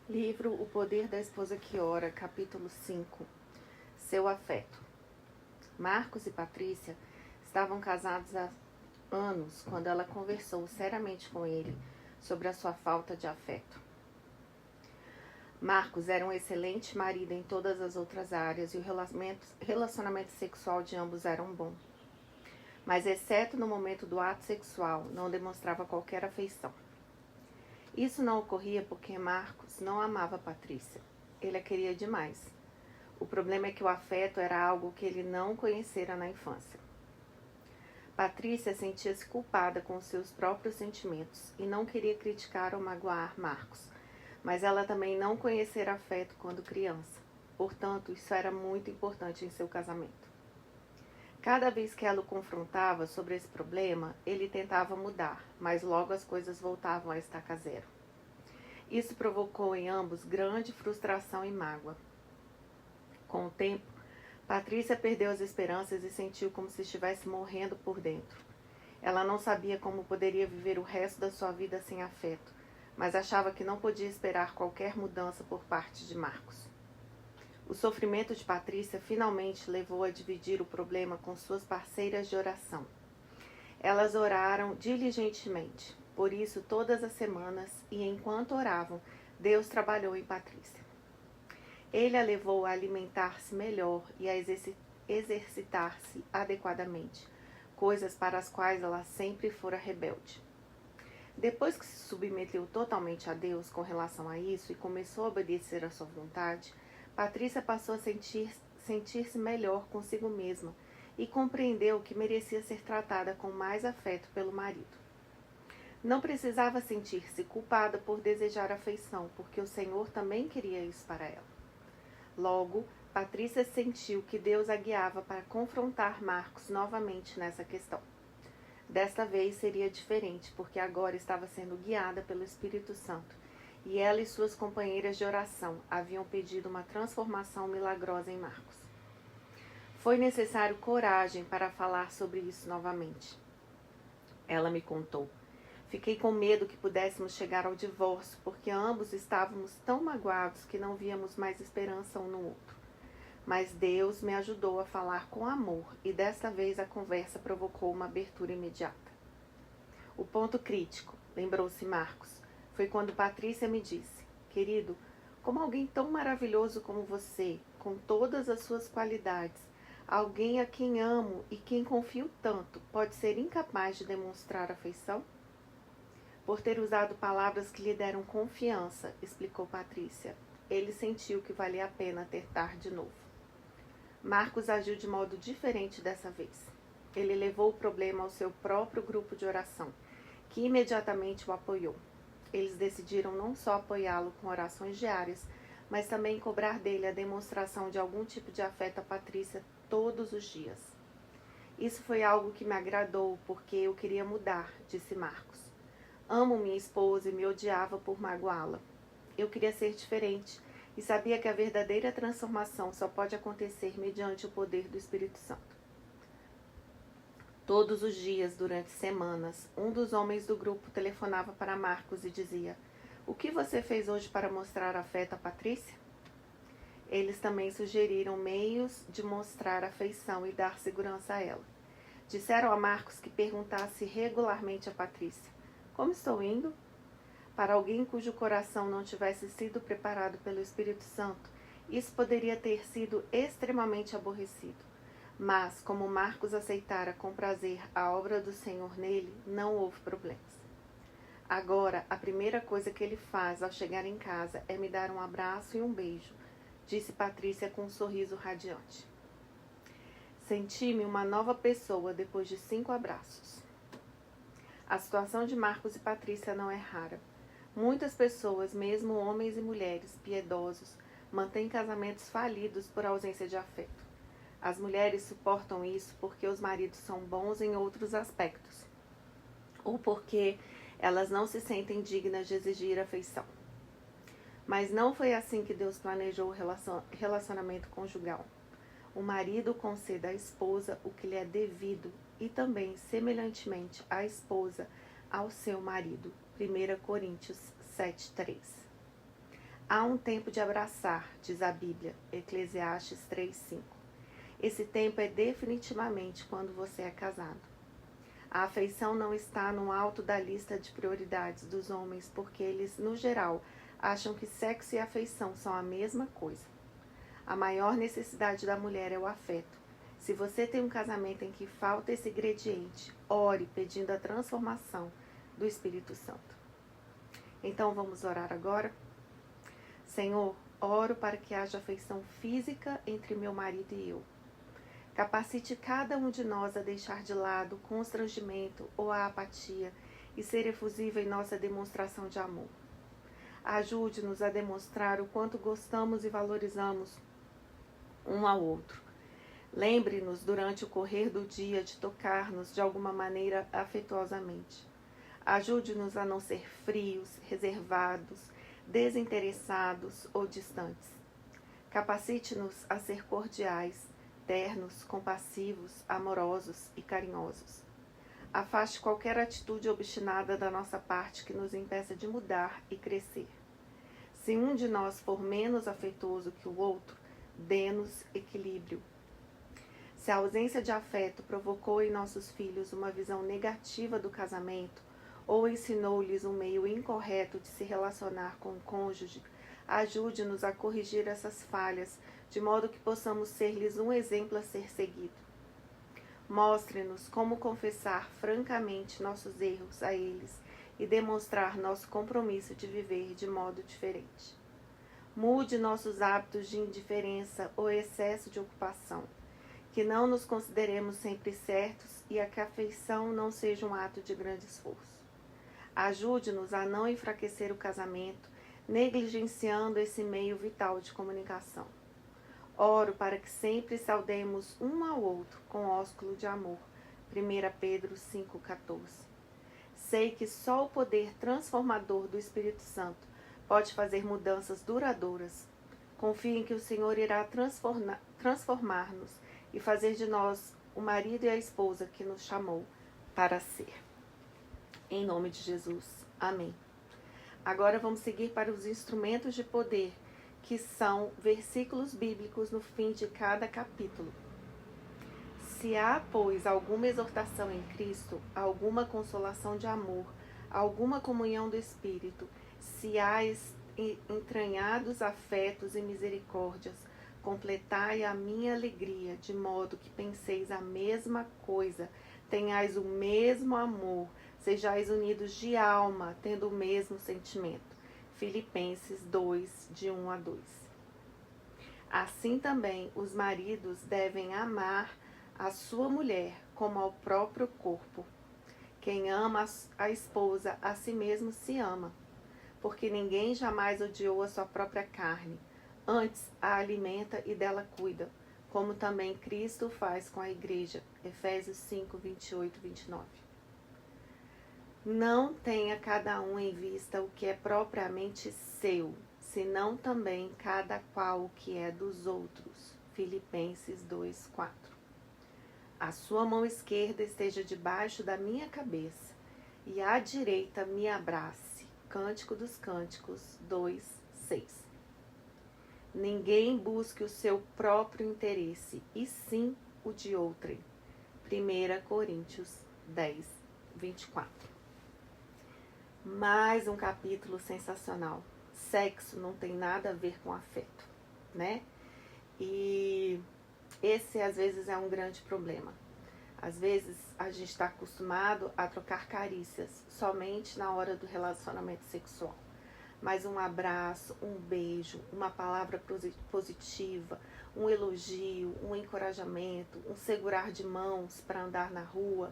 Livro O Poder da Esposa que Ora, capítulo 5. Seu afeto. Marcos e Patrícia estavam casados há anos quando ela conversou seriamente com ele sobre a sua falta de afeto. Marcos era um excelente marido em todas as outras áreas e o relacionamento sexual de ambos era bom. Mas, exceto no momento do ato sexual, não demonstrava qualquer afeição. Isso não ocorria porque Marcos não amava Patrícia. Ele a queria demais. O problema é que o afeto era algo que ele não conhecera na infância. Patrícia sentia-se culpada com seus próprios sentimentos e não queria criticar ou magoar Marcos, mas ela também não conhecera afeto quando criança. Portanto, isso era muito importante em seu casamento. Cada vez que ela o confrontava sobre esse problema, ele tentava mudar, mas logo as coisas voltavam a estaca zero. Isso provocou em ambos grande frustração e mágoa. Com o tempo, Patrícia perdeu as esperanças e sentiu como se estivesse morrendo por dentro. Ela não sabia como poderia viver o resto da sua vida sem afeto, mas achava que não podia esperar qualquer mudança por parte de Marcos. O sofrimento de Patrícia finalmente levou a dividir o problema com suas parceiras de oração. Elas oraram diligentemente, por isso todas as semanas, e enquanto oravam, Deus trabalhou em Patrícia. Ele a levou a alimentar-se melhor e a exercitar-se adequadamente, coisas para as quais ela sempre fora rebelde. Depois que se submeteu totalmente a Deus com relação a isso e começou a obedecer à sua vontade, Patrícia passou a sentir-se melhor consigo mesma e compreendeu que merecia ser tratada com mais afeto pelo marido. Não precisava sentir-se culpada por desejar afeição, porque o Senhor também queria isso para ela. Logo, Patrícia sentiu que Deus a guiava para confrontar Marcos novamente nessa questão. Desta vez seria diferente, porque agora estava sendo guiada pelo Espírito Santo, e ela e suas companheiras de oração haviam pedido uma transformação milagrosa em Marcos. Foi necessário coragem para falar sobre isso novamente. Ela me contou. Fiquei com medo que pudéssemos chegar ao divórcio, porque ambos estávamos tão magoados que não víamos mais esperança um no outro. Mas Deus me ajudou a falar com amor, e desta vez a conversa provocou uma abertura imediata. O ponto crítico, lembrou-se Marcos, foi quando Patrícia me disse: querido, como alguém tão maravilhoso como você, com todas as suas qualidades, alguém a quem amo e quem confio tanto, pode ser incapaz de demonstrar afeição? Por ter usado palavras que lhe deram confiança, explicou Patrícia. Ele sentiu que valia a pena tentar de novo. Marcos agiu de modo diferente dessa vez. Ele levou o problema ao seu próprio grupo de oração, que imediatamente o apoiou. Eles decidiram não só apoiá-lo com orações diárias, mas também cobrar dele a demonstração de algum tipo de afeto a Patrícia todos os dias. Isso foi algo que me agradou, porque eu queria mudar, disse Marcos. Amo minha esposa e me odiava por magoá-la. Eu queria ser diferente e sabia que a verdadeira transformação só pode acontecer mediante o poder do Espírito Santo. Todos os dias, durante semanas, um dos homens do grupo telefonava para Marcos e dizia: o que você fez hoje para mostrar afeto a Patrícia? Eles também sugeriram meios de mostrar afeição e dar segurança a ela. Disseram a Marcos que perguntasse regularmente a Patrícia: como estou indo? Para alguém cujo coração não tivesse sido preparado pelo Espírito Santo, isso poderia ter sido extremamente aborrecido. Mas, como Marcos aceitara com prazer a obra do Senhor nele, não houve problemas. Agora, a primeira coisa que ele faz ao chegar em casa é me dar um abraço e um beijo, disse Patrícia com um sorriso radiante. Senti-me uma nova pessoa depois de 5 abraços. A situação de Marcos e Patrícia não é rara. Muitas pessoas, mesmo homens e mulheres piedosos, mantêm casamentos falidos por ausência de afeto. As mulheres suportam isso porque os maridos são bons em outros aspectos, ou porque elas não se sentem dignas de exigir afeição. Mas não foi assim que Deus planejou o relacionamento conjugal. O marido conceda à esposa o que lhe é devido e também, semelhantemente, a esposa ao seu marido. 1 Coríntios 7:3. Há um tempo de abraçar, diz a Bíblia, Eclesiastes 3:5. Esse tempo é definitivamente quando você é casado. A afeição não está no alto da lista de prioridades dos homens, porque eles, no geral, acham que sexo e afeição são a mesma coisa. A maior necessidade da mulher é o afeto. Se você tem um casamento em que falta esse ingrediente, ore pedindo a transformação do Espírito Santo. Então vamos orar agora? Senhor, oro para que haja afeição física entre meu marido e eu. Capacite cada um de nós a deixar de lado o constrangimento ou a apatia e ser efusivo em nossa demonstração de amor. Ajude-nos a demonstrar o quanto gostamos e valorizamos um ao outro. Lembre-nos durante o correr do dia de tocar-nos de alguma maneira afetuosamente. Ajude-nos a não ser frios, reservados, desinteressados ou distantes. Capacite-nos a ser cordiais, ternos, compassivos, amorosos e carinhosos. Afaste qualquer atitude obstinada da nossa parte que nos impeça de mudar e crescer. Se um de nós for menos afetuoso que o outro, dê-nos equilíbrio. Se a ausência de afeto provocou em nossos filhos uma visão negativa do casamento ou ensinou-lhes um meio incorreto de se relacionar com o cônjuge, ajude-nos a corrigir essas falhas, de modo que possamos ser-lhes um exemplo a ser seguido. Mostre-nos como confessar francamente nossos erros a eles e demonstrar nosso compromisso de viver de modo diferente. Mude nossos hábitos de indiferença ou excesso de ocupação, que não nos consideremos sempre certos e a que a afeição não seja um ato de grande esforço. Ajude-nos a não enfraquecer o casamento, negligenciando esse meio vital de comunicação. Oro para que sempre saudemos um ao outro com ósculo de amor. 1 Pedro 5,14. Sei que só o poder transformador do Espírito Santo pode fazer mudanças duradouras. Confio em que o Senhor irá transformar-nos e fazer de nós o marido e a esposa que nos chamou para ser. Em nome de Jesus. Amém. Agora vamos seguir para os instrumentos de poder, que são versículos bíblicos no fim de cada capítulo. Se há, pois, alguma exortação em Cristo, alguma consolação de amor, alguma comunhão do Espírito, se há entranhados afetos e misericórdias, completai a minha alegria, de modo que penseis a mesma coisa, tenhais o mesmo amor, sejais unidos de alma, tendo o mesmo sentimento. Filipenses 2, de 1 a 2. Assim também os maridos devem amar a sua mulher como ao próprio corpo. Quem ama a esposa, a si mesmo se ama, porque ninguém jamais odiou a sua própria carne, antes a alimenta e dela cuida, como também Cristo faz com a igreja. Efésios 5, 28 e 29. Não tenha cada um em vista o que é propriamente seu, senão também cada qual o que é dos outros. Filipenses 2, 4. A sua mão esquerda esteja debaixo da minha cabeça, e a direita me abrace. Cântico dos Cânticos 2, 6. Ninguém busque o seu próprio interesse, e sim o de outrem. 1 Coríntios 10, 24. Mais um capítulo sensacional. Sexo não tem nada a ver com afeto, né? E esse, às vezes, é um grande problema. Às vezes, a gente está acostumado a trocar carícias somente na hora do relacionamento sexual. Mas um abraço, um beijo, uma palavra positiva, um elogio, um encorajamento, um segurar de mãos para andar na rua,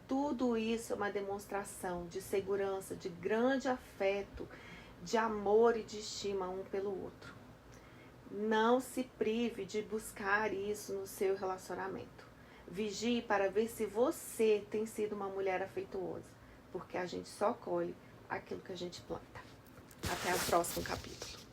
tudo isso é uma demonstração de segurança, de grande afeto, de amor e de estima um pelo outro. Não se prive de buscar isso no seu relacionamento. Vigie para ver se você tem sido uma mulher afetuosa, porque a gente só colhe aquilo que a gente planta. Até o próximo capítulo.